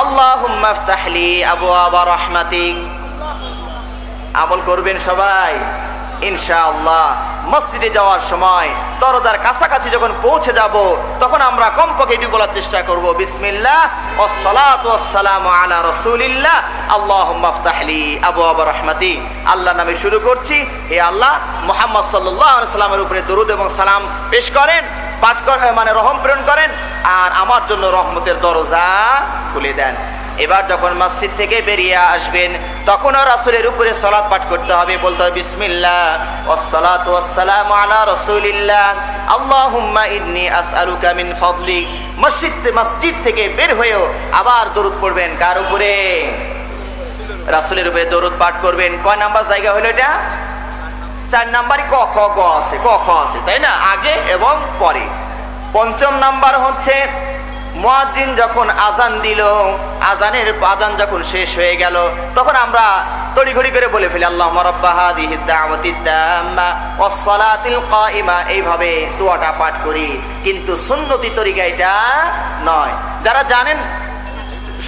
আল্লাহুম্মা ইফতাহ লি আবওয়াবা রাহমাতিক। আমল করবেন সবাই ইনশাআল্লাহ। মসজিদে যাওয়ার সময় দরজার কাছাকাছি যখন পৌঁছে যাব তখন আমরা কমপক্ষে এটি বলার চেষ্টা করব, বিসমিল্লাহ ওয়াস সালাতু ওয়াস সালামু আলা রাসূলিল্লাহ আল্লাহুম্মা ইফতাহ লি আবওয়াবা রাহমাতিক। আল্লাহর নামে শুরু করছি, হে আল্লাহ মুহাম্মদ সাল্লাল্লাহু আলাইহি সাল্লামের উপরে দরুদ এবং সালাম পেশ করেন, পাঠ করেন, মানে রহম প্রেরণ করেন, আর আমার জন্য রহমতের দরজা খুলে দেন। এবার যখন মসজিদ থেকে বেরিয়ে আসবেন তখনও রাসূলের উপরে সালাত পাঠ করতে হবে, বলতে হবে বিসমিল্লাহ ওয়াস সালাতু ওয়াস সালামু আলা রাসূলিল্লাহ আল্লাহুম্মা ইন্নী আসআলুকা মিন ফাদলিক। মসজিদ থেকে বের হয়েও আবার দরুদ পড়বেন, কার উপরে? রাসূলের উপরে দরুদ পাঠ করবেন। কয় নাম্বার জায়গা হলো এটা? 4 নাম্বারই ক খ গ আছে, ক খ আছে, তাই না, আগে এবং পরে। 5ম নাম্বার হচ্ছে মুয়াজ্জিন যখন আযান দিল, আযান যখন শেষ হয়ে গেল তখন আমরা তড়িঘড়ি করে বলে ফেলি আল্লাহুম্মা রাব্বা হাযিহিদ দাওয়াতিত তাম্মা ওয়াস সালাতিল কাইমা, এইভাবে দোয়াটা পাঠ করি। কিন্তু সুন্নতি তরিকা এটা নয়। যারা জানেন,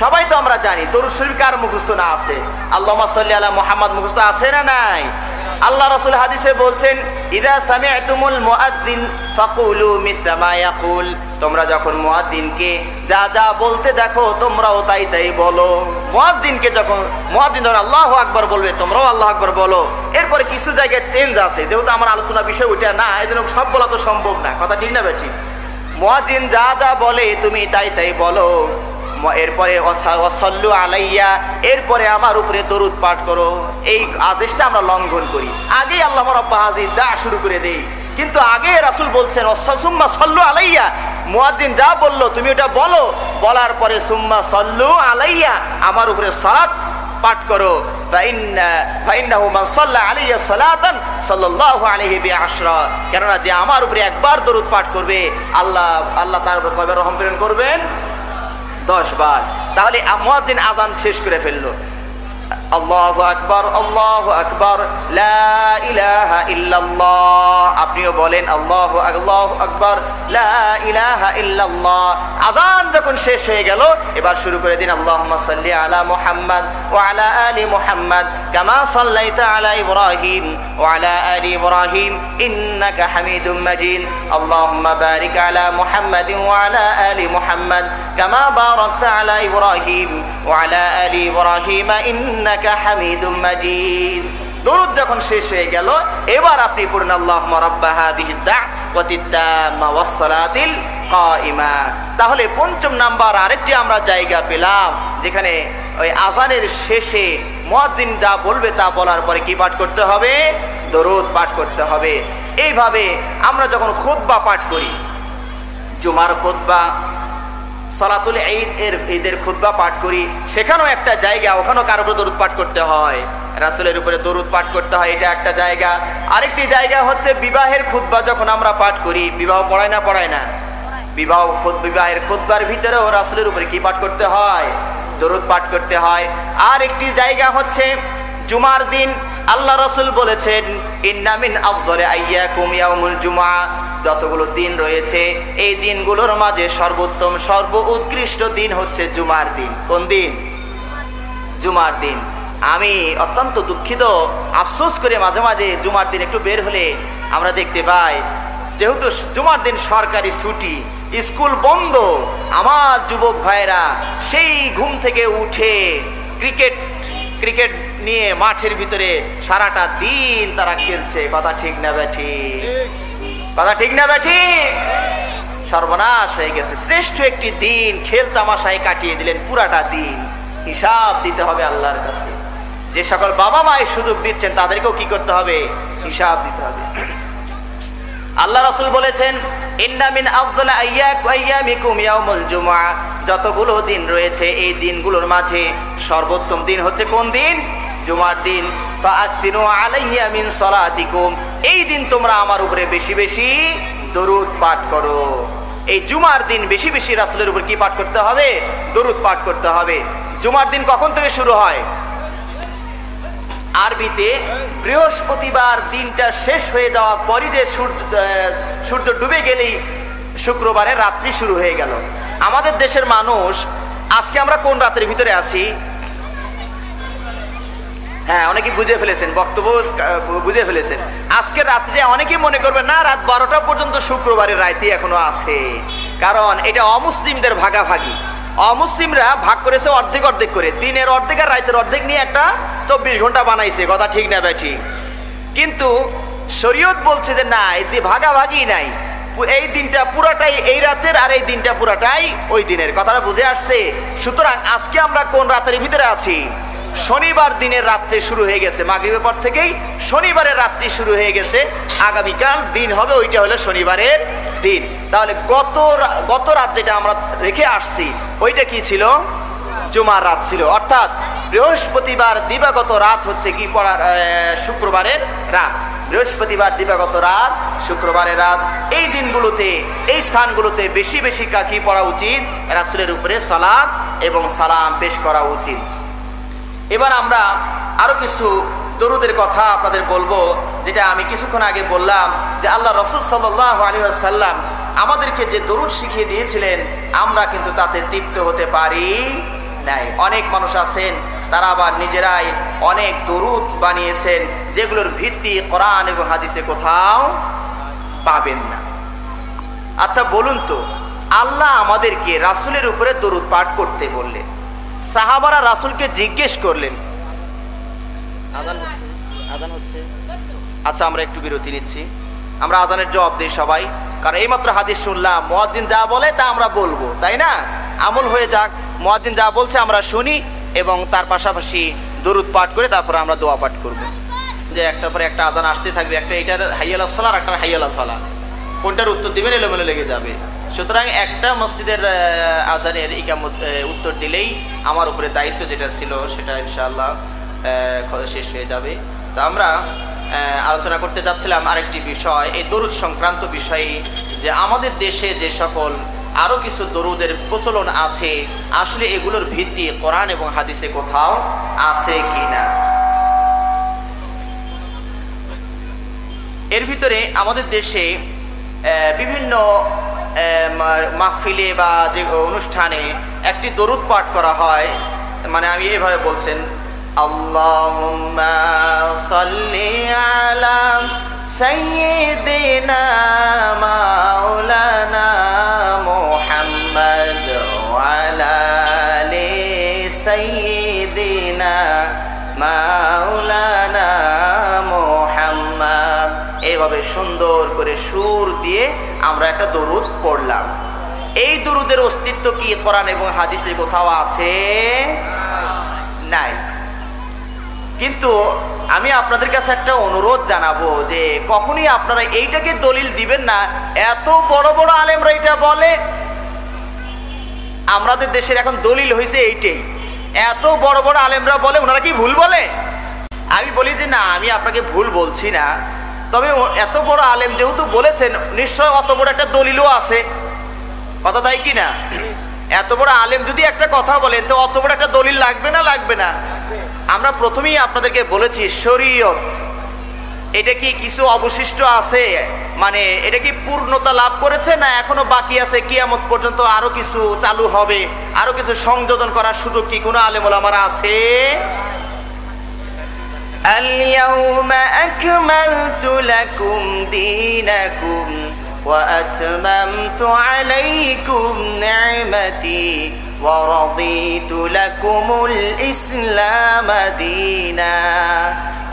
সবাই তো আমরা জানি দরুদ শরীফ কার মুখস্থ না আছে? আল্লাহুম্মা সাল্লি আলা মুহাম্মদ মুখস্থ আছে না নাই? আল্লাহ রাসূল হাদিসে বলছেন ইযা সামি'তুমুল মুআদ্দিন ফাকুলু মিসলা মা ইয়াকুল। তোমরা যখন মুয়াজ্জিনকে যা যা বলতে দেখো তোমরাও তাই তাই বলো। মুয়াজ্জিন যখন আল্লাহু আকবার বলবে তোমরাও আল্লাহু আকবার বলো। এরপরে কিছু জায়গায় চেঞ্জ আছে, যেহেতু আমার আলোচনা বিষয় ওইটা না, এজন্য সব বলা তো সম্ভব না, কথা ঠিক না বেঠি? মুয়াজ্জিন যা যা বলে তুমি তাই তাই বলো। এরপরে ওয়াসাল্লু আলাইয়া, এরপরে আমার উপরে দরুদ পাঠ করো। এই আদেশটা আমরা লঙ্ঘন করি, আগেই আল্লাহুম্মা রাব্বা হাযিহিদ দাওয়া শুরু করে দেই। কিন্তু আগে রাসূল বলছেন সুম্মা সাল্লু আলাইয়া, মুয়াজ্জিন যা বললো তুমি ওটা বলো, বলার পরে সুম্মা সাল্লু আলাইয়া, আমার উপরে সালাত পাঠ করো। ফাইন্নাহু মান সাল্লা আলাইয়া সালাতান সাল্লাল্লাহু আলাইহি বিআশরা, কেননা যে আমার উপরে একবার দরুদ পাঠ করবে আল্লাহ তার উপর কয়বার রহম প্রেরণ করবেন? 10 বার। তাহলে মুয়াজ্জিন আযান শেষ করে ফেললো, আল্লাহু আকবার আল্লাহু আকবার লা ইলাহা ইল্লাল্লাহ, আপনিও বলেন আল্লাহু আকবার লা ইলাহা ইল্লাল্লাহ। আযান যখন শেষ হয়ে গেল এবার শুরু করে দিন আল্লাহুম্মা সাল্লি আলা মুহাম্মদ ওয়া আলা আলি মুহাম্মদ কামা সাল্লাইতা আলা ইব্রাহিম ওয়া আলা আলি ইব্রাহিম ইন্নাকা হামিদুম মাজিদ। আল্লাহুম্মা বারিক আলা মুহাম্মাদিন ওয়া আলা আলি মুহাম্মদ কামা বারাকতা আলা ইব্রাহিম ওয়া আলা আলি ইব্রাহিম ইন্নাকা হামিদুম মাজিদ। দরুদ যখন শেষ হয়ে গেল এবার আপনি পড়ুন আল্লাহুম্মা রাব্বা হাযিহিদ দাওয়াতিত তাম্মা ওয়াস সালাতিল কাইমা। তাহলে 5ম নাম্বার আরেকটি আমরা জায়গা পেলাম, যেখানে ওই আযানের শেষে মুয়াজ্জিন যা বলবে তা বলার পরে কি পাঠ করতে হবে? দরুদ পাঠ করতে হবে। এইভাবে আমরা যখন খুতবা পাঠ করি, জুমার খুতবা, সালাতুল ঈদের খুতবা পাঠ করি, সেখানেও একটা জায়গা, ওখানেও কার উপরে দরুদ পাঠ করতে হয়? রাসূলের উপরে দরুদ পাঠ করতে হয়, এটা একটা জায়গা। আরেকটি জায়গা হচ্ছে বিবাহের খুতবা যখন আমরা পাঠ করি, বিবাহ পড়ায় না? বিবাহের খুতবার ভিতরেও রাসূলের উপরে কি পাঠ করতে হয়? দরুদ পাঠ করতে হয়। আর একটি জায়গা হচ্ছে জুমার দিন, আল্লাহ রাসূল বলেছেন ইন্না মিন আফযালি আইয়াকুম ইয়াউমুল জুমআ, যতগুলো দিন রয়েছে এই দিনগুলোর মাঝে সর্বোত্তম উৎকৃষ্ট দিন হচ্ছে জুমার দিন। কোন দিন? জুমার দিন। আমি অত্যন্ত দুঃখিত, আফসোস করে মাঝে মাঝে জুমার দিন একটু বের হলে আমরা দেখতে পাই, যেহেতু জুমার দিন সরকারি ছুটি, স্কুল বন্ধ, আমার যুবক ভাইরা সেই ঘুম থেকে উঠে ক্রিকেট নিয়ে মাঠের ভিতরে সারাটা দিন তারা খেলছে। কথা ঠিক না বেঠিক? কথা ঠিক না বেঠিক? সর্বনাশ হয়ে গেছে। শ্রেষ্ঠ একটি দিন খেল তামাশায় কাটিয়ে দিলেন পুরাটা দিন। হিসাব দিতে হবে আল্লাহর কাছে। যে সকল বাবা মায়ের সুযোগ দিচ্ছেন তাদেরকেও কি করতে হবে? হিসাব দিতে হবে। আল্লাহ রাসূল বলেছেন ইন্না মিন আফযালি আইয়ামিকুম ইয়াউমুল জুমআ, যতগুলো দিন রয়েছে এই দিনগুলোর মাঝে সর্বোত্তম দিন হচ্ছে কোন দিন? জুমার দিন। ফাআকসিরু আলাইয়া মিন সালাতিকুম, এই দিন তোমরা আমার উপরে বেশি বেশি দরুদ পাঠ করো। এই জুমার দিন বেশি বেশি রাসূলের উপর কি পাঠ করতে হবে? দরুদ পাঠ করতে হবে। জুমার দিন কখন থেকে শুরু হয়? আরবিতে বৃহস্পতিবার দিনটা শেষ হয়ে যাওয়ার পরই যে সূর্য ডুবে গেলেই শুক্রবারের রাত্রি শুরু হয়ে গেল। আমাদের দেশের মানুষ আজকে আমরা কোন রাতের ভিতরে আছি? হ্যাঁ, অনেকে বুঝে ফেলেছেন, বক্তব্য বুঝে ফেলেছেন। আজকের রাত্রিটা অনেকেই মনে করবে না, রাত 12টা পর্যন্ত শুক্রবারের রাইতে এখনো আছে, কারণ এটা অমুসলিমদের ভাগাভাগি। অমুসলিমরা ভাগ করেছে অর্ধেক অর্ধেক করে, দিনের অর্ধেক আর রাতের অর্ধেক নিয়ে একটা 24 ঘন্টা বানাইছে। কথা ঠিক না ভাই? ঠিক। কিন্তু শরীয়ত বলছে যে না, এতে ভাগাভাগি নাই, এই দিনটা পুরাটাই এই রাতের আর এই দিনটা পুরাটাই ওই দিনের। কথাটা বুঝে আসছে? সুতরাং আজকে আমরা কোন রাতের ভিতরে আছি? শনিবার দিনের রাত্রে শুরু হয়ে গেছে, মাগরিবের পর থেকেই শনিবারের রাত্রি শুরু হয়ে গেছে। আগামীকাল দিন হবে, ওইটা হলো শনিবারের দিন। তাহলে গত রাত যেটা আমরা রেখে আসছি ওইটা কি ছিল? জুমার রাত ছিল, অর্থাৎ বৃহস্পতিবার দিবাগত রাত হচ্ছে কি পড়ার শুক্রবারের রাত। বৃহস্পতিবার দিবাগত রাত, শুক্রবারের রাত। এই দিনগুলোতে, এই স্থানগুলোতে বেশি বেশি কি পড়া উচিত? রাসূলের উপরে সালাত এবং সালাম পেশ করা উচিত। এবার আমরা আরো কিছু দরুদের কথা আপনাদের বলবো, যেটা আমি কিছুক্ষণ আগে বললাম যে আল্লাহ রাসূল সাল্লাল্লাহু আলাইহি ওয়াসাল্লাম আমাদেরকে যে দরুদ শিখিয়ে দিয়েছিলেন, আমরা কিন্তু তাতে তৃপ্ত হতে পারি নাই। অনেক মানুষ আছেন, তারা আবার নিজেরাই অনেক দরুদ বানিয়েছেন, যেগুলোর ভিত্তি কোরআন এবং হাদিসে কোথাও পাবেন না। আচ্ছা বলুন তো, আল্লাহ আমাদেরকে রাসূলের উপরে দরুদ পাঠ করতে বললেন, সাহাবারা রাসূলকে জিজ্ঞেস করলেন। আযান হচ্ছে। আচ্ছা, আমরা একটু বিরতি নিচ্ছি, আমরা আযানের জবাব দিই সবাই, কারণ এইমাত্র হাদিস শুনলাম, মুয়াজ্জিন যা বলে তা আমরা বলবো, তাই না? আমল হয়ে যাক, মুয়াজ্জিন যা বলছে আমরা শুনি এবং তার পাশাপাশি দরুদ পাঠ করে তারপরে আমরা দোয়া পাঠ করব। যে একটার পরে একটা আযান আসতে থাকবে, একটা এটার হাইয়া আলাস সালাহ, একটা হাইয়া আলাল ফালাহ, কোনটার উত্তর দিবেন এলোমেলো লেগে যাবে। সুতরাং একটা মসজিদের আযানের ইকামত উত্তর দিলেই আমার উপরে দায়িত্ব যেটা ছিল সেটা ইনশাআল্লাহ শেষ হয়ে যাবে। তো আমরা আলোচনা করতে যাচ্ছিলাম আরেকটি বিষয়, এই দরুদ সংক্রান্ত বিষয়ে, যে আমাদের দেশে যে সকল আরো কিছু দরুদের প্রচলন আছে, আসলে এগুলোর ভিত্তি কোরআন এবং হাদিসে কোথাও আছে কিনা। এর ভিতরে আমাদের দেশে বিভিন্ন মাহফিলে বা যে অনুষ্ঠানে একটি দরুদ পাঠ করা হয়, মানে আমি এইভাবে বলছেন, আল্লাহুম্মা সাল্লি আলা সাইয়্যিদিনা মাওলানা মুহাম্মদ ওয়া আলা আলি সাইয়্যিদিনা মাওলানা মুহাম্মদ। এইভাবে সুন্দর করে সুর দিয়ে আমরা একটা দরুদ পড়লাম। এই দরুদের অস্তিত্ব কি কোরআন এবং হাদিসে কোথাও আছে? নাই। কিন্তু আমি আপনাদের কাছে একটা অনুরোধ জানাবো যে কখনই আপনারা এইটাকে দলিল দিবেন না, এত বড় বড় আলেমরা এটা বলে। আমাদের দেশের এখন দলিল হয়েছে এইটাই, এত বড় বড় আলেমরা বলে, ওনারা কি ভুল বলে? আমি বলি যে না, আমি আপনাকে ভুল বলছি না, তবে এত বড় আলেম যেহেতু বলেছেন, নিশ্চয় অত বড় একটা দলিলও আছে। কথা তাই কি না? এত বড় আলেম যদি একটা কথা বলেন, তো অত বড় একটা দলিল লাগবে না? লাগবে না? আমরা প্রথমেই আপনাদেরকে বলেছি, শরীয়ত এটা কি কিছু অবশিষ্ট আছে, মানে এটা কি পূর্ণতা লাভ করেছে, না এখনো বাকি আছে, কিয়ামত পর্যন্ত আরো কিছু চালু হবে, আরো কিছু সংযোজন করার সুযোগ কি কোনো আলেম ওলামার আছে? আল-ইয়াউমা আকমালতু লাকুম দীনাকুম ওয়া আতমামতু আলাইকুম নি'মাতি ওয়া রাদিতু লাকুমুল ইসলাম দীনা।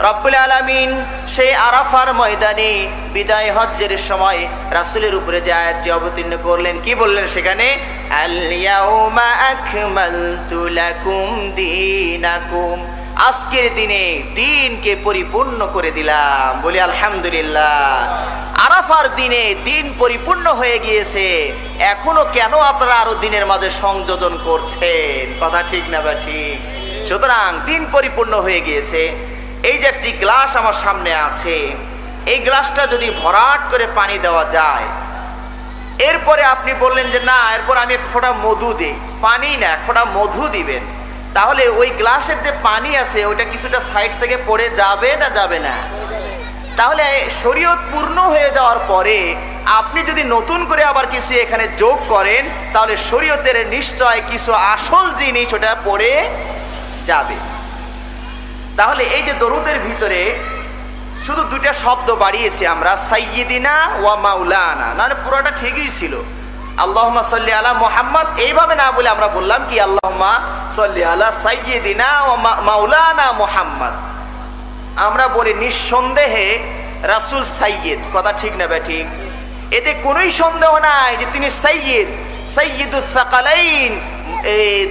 রব্বুল আলামিন সেই আরাফার ময়দানে বিদায় হজ্জের সময় রাসূলের উপরে যে আয়াতটি অবতীর্ণ করলেন, কি বললেন সেখানে? আল-ইয়াউমা আকমালতু লাকুম দীনাকুম, আজকের দিনে দিনকে পরিপূর্ণ করে দিলাম। বলি আলহামদুলিল্লাহ। আরাফার দিনে দিন পরিপূর্ণ হয়ে গিয়েছে, এখনো কেন আপনারা আরো দিনের মাঝে সংযোজন করছেন? কথা ঠিক না বা ঠিক? সুতরাং দিন পরিপূর্ণ হয়ে গিয়েছে। এই যে একটি গ্লাস আমার সামনে আছে, এই গ্লাসটা যদি ভরাট করে পানি দেওয়া যায়, এরপরে আপনি বললেন যে না, এরপর আমি এক ফোঁটা মধু দিই, পানি না, এক ফোঁটা মধু দিবেন, তাহলে ওই গ্লাসের যে পানি আছে ওইটা কিছুটা সাইড থেকে পড়ে যাবে না? যাবে না? তাহলে শরীয়ত পূর্ণ হয়ে যাওয়ার পরে আপনি যদি নতুন করে আবার কিছু এখানে যোগ করেন তাহলে শরীয়তের নিশ্চয় কিছু আসল জিনিস ওটা পড়ে যাবে। তাহলে এই যে দরুদের ভিতরে শুধু দুইটা শব্দ বাড়িয়েছি আমরা, সাইয়্যিদিনা ওয়া মাওলানা, মানে পুরোটা ঠিকই ছিল। আল্লাহুম্মা সাল্লি আলা মুহাম্মদ এইভাবে না বলে আমরা বললাম কি আল্লাহুম্মা সাল্লি আলা সাইয়্যিদিনা ওয়া মাওলানা মুহাম্মদ। আমরা বলি নিঃসন্দেহে রাসূল সাইয়্যিদ, কথা ঠিক না ঠিক? এতে কোনোই সন্দেহ নাই যে তিনি সাইয়্যিদ, সাইয়্যিদুস সাকালাইন,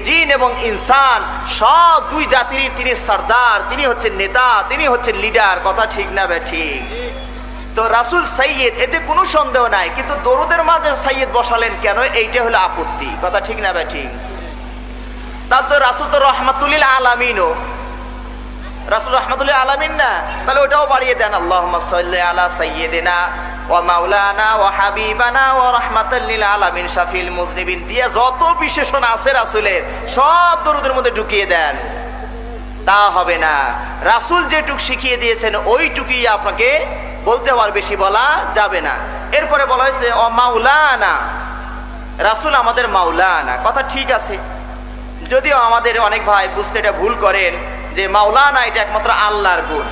জিন এবং ইনসান সব দুই জাতির তিনি সরদার, তিনি হচ্ছেন নেতা, তিনি হচ্ছেন লিডার, কথা ঠিক না ঠিক? তো রাসূল সাইয়্যিদ, এতে কোনো সন্দেহ নাই, কিন্তু দরুদের মাঝে সাইয়্যিদ বসালেন কেন? এইটা হলো আপত্তি, কথা ঠিক না ঠিক? তার তো রাসূল তো রহমাতুল লিল আলামিনও, রাসূল রহমাতুল লিল আলামিন না, তাহলে ওটাও বাড়িয়ে দেন, আল্লাহুম্মা সাল্লি আলা সাইয়্যিদিনা ওয়া মাওলানা ওয়া হাবিবানা ওয়া রাহমাতাল লিল আলামিন শাফিল মুজনিবিন দিয়ে যত বিশেষণ আছে রাসূলের সব দরুদের মধ্যে ঢুকিয়ে দেন। তা হবে না, রাসূল যেটুক শিখিয়ে দিয়েছেন ওইটুকুই আপনাকে বলতে হবে, আর বেশি বলা যাবে না। এরপরে বলা হয়েছে ও মাওলানা, রাসূল আমাদের মাওলানা, কথা ঠিক আছে। যদিও আমাদের অনেক ভাই বুঝতে এটা ভুল করেন যে মাওলানা এটা একমাত্র আল্লাহর গুণ,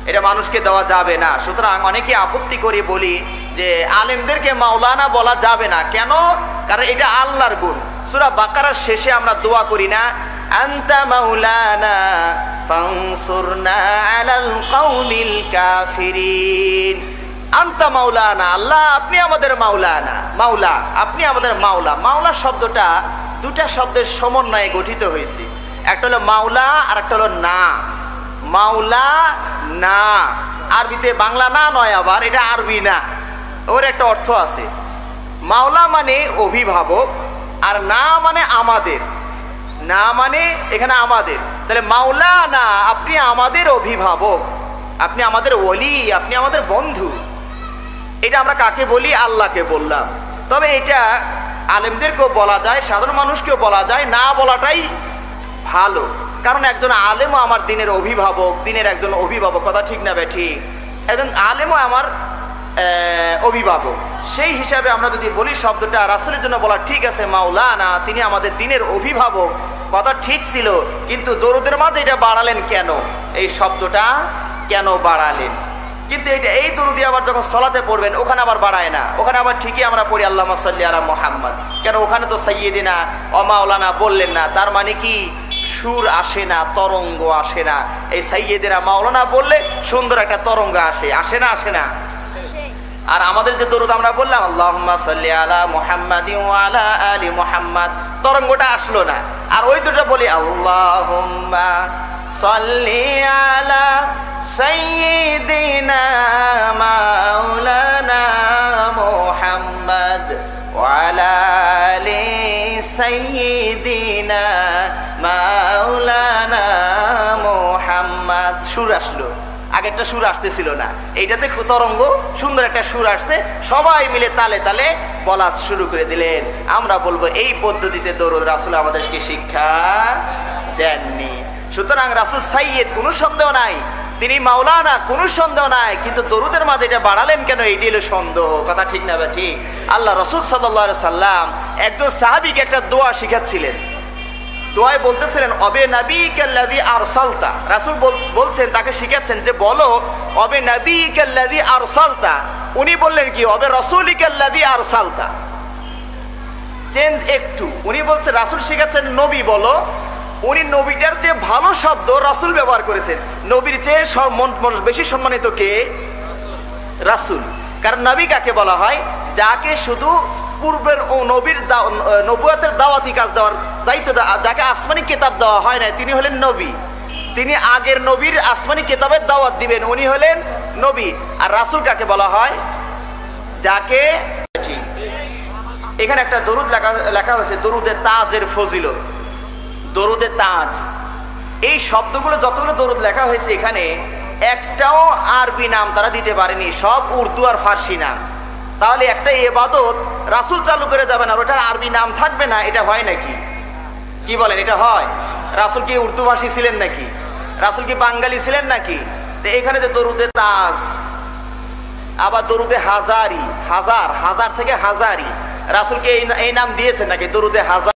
এটা মানুষকে দেওয়া যাবে না। সুতরাং অনেকে আপত্তি করে বলি যে আলেমদেরকে মাওলানা বলা যাবে না, কেন? কারণ এটা আল্লাহর গুণ। সূরা বাকারার শেষে আমরা দোয়া করি না, আনতা মাওলানা ফানসুরনা আলাল কওমিল কাফিরিন। আনতা মাওলানা, আল্লাহ আপনি আমাদের মাওলানা, মাওলা আপনি আমাদের মাওলা। মাওলা শব্দটা দুটা শব্দের সমন্বয়ে গঠিত হয়েছে, একটা হলো মাওলা আর একটা হলো না। মাওলা না আরবিতে, বাংলা না নয়, আবার এটা আরবি না, ওর একটা অর্থ আছে। মাওলা মানে অভিভাবক, আর না মানে আমাদের, না মানে এখানে আমাদের। তাহলে মাওলা না, আপনি আমাদের অভিভাবক, আপনি আমাদের ওলি, আপনি আমাদের বন্ধু। এটা আমরা কাকে বলি? আল্লাহকে বললাম। তবে এটা আলেমদেরকেও বলা যায়, সাধারণ মানুষকেও বলা যায়, না বলাটাই ভালো। কারণ একজন আলেমও আমার দিনের অভিভাবক, দিনের একজন অভিভাবক, কথা ঠিক না ঠিক? একজন আলেমও আমার অভিভাবক। সেই হিসাবে আমরা যদি বলি শব্দটা রাসূলের জন্য বলা ঠিক আছে, মাওলানা তিনি আমাদের দিনের অভিভাবক, কথা ঠিক ছিল। কিন্তু দরুদের মাঝে এটা বাড়ালেন কেন? এই শব্দটা কেন বাড়ালেন? কিন্তু এটা এই দরুদি আবার যখন সালাতে পড়বেন ওখানে আবার বাড়ায় না, ওখানে আবার ঠিকই আমরা পড়ি আল্লাহুম্মা সাল্লি আলা মুহাম্মদ। কেন? ওখানে তো সাইয়্যিদিনা ওয়া মাওলানা বললেন না, তার মানে কি সুর আসে না, তরঙ্গ আসে না। এই সাইয়্যিদিনা মাওলানা বললে সুন্দর একটা তরঙ্গ আসে, আসে না? আসে না? আর আমাদের যে দরুদ আমরা বললাম আল্লাহুম্মা সাল্লি আলা মুহাম্মাদিন ওয়া আলা আলি মুহাম্মাদ, তরঙ্গটা আসলো না। আর ওই দুটো বলি আল্লাহুম্মা সাল্লি আলা সাইয়্যিদিনা মাওলানা মুহাম্মদ ওয়া আলা আলি সাইয়্যিদিনা মাওলানা মুহাম্মদ। সুর আসলো, আগেরটা সুর আসতেছিল না, এইটাতে তরঙ্গ সুন্দর একটা সুর আসছে, সবাই মিলে তালে তালে বলা শুরু করে দিলেন। আমরা বলবো এই পদ্ধতিতে দরুদ রাসূল আমাদেরকে শিক্ষা দেননি। সুতরাং রাসূল সাইয়্যিদ, কোনো সন্দেহ নাই, তিনি মাওলানা, কোনো সন্দেহ নাই, কিন্তু দরুদের মাঝে এটা বাড়ালেন কেন? এইটি হলো সন্দেহ, কথা ঠিক না ঠিক? আল্লাহ রাসূল সাল্লাল্লাহু আলাইহি সাল্লাম একজন সাহাবীকে একটা দোয়া শিখাচ্ছিলেন। দোয়ায় বলতেছিলেন অবে নবীকাল্লাযী আরসালতা, রাসূল বলছেন, তাকে শিখাচ্ছেন যে বলো অবে নবীকাল্লাযী আরসালতা। উনি বললেন কি অবে রাসূলিকাল্লাযী আরসালতা, চেঞ্জ একটু। উনি বলছেন, রাসূল শিখাচ্ছেন নবী বলো, উনি নবীটার চেয়ে ভালো শব্দ রাসূল ব্যবহার করেছেন। নবীর চেয়ে বেশি সম্মানিত কে? রাসূল। কারণ নবী কাকে বলা হয়? যাকে শুধু পূর্বের নবীর নবুয়তের দাওয়াতি কাজ দেওয়ার দায়িত্ব, যাকে আসমানি কিতাব দেওয়া হয় না, তিনি হলেন নবী। তিনি আগের নবীর আসমানি কিতাবের দাওয়াত দিবেন, উনি হলেন নবী। আর রাসূল কাকে বলা হয়? যাকে, এখানে একটা দরুদ লেখা হয়েছে, দরুদে তাজের ফজিলত, দরুদে তাজ। এই শব্দগুলো যতগুলো দরুদ লেখা হয়েছে এখানে একটাও আরবি নাম তারা দিতে পারেনি, সব উর্দু আর ফার্সি নাম। তাহলে একটা ইবাদত রাসূল চালু করে যাবেন আর ওটার আরবি নাম থাকবে না, এটা হয় নাকি? কি বলেন, এটা হয়? রাসূল কি উর্দু ভাষী ছিলেন নাকি? রাসূল কি বাঙালি ছিলেন নাকি? তো এখানে যে দরুদে তাজ, আবার দরুদে হাজারি, হাজার, হাজার থেকে হাজারি। রাসূলকে এই নাম দিয়েছেন নাকি? দরুদে হাজার।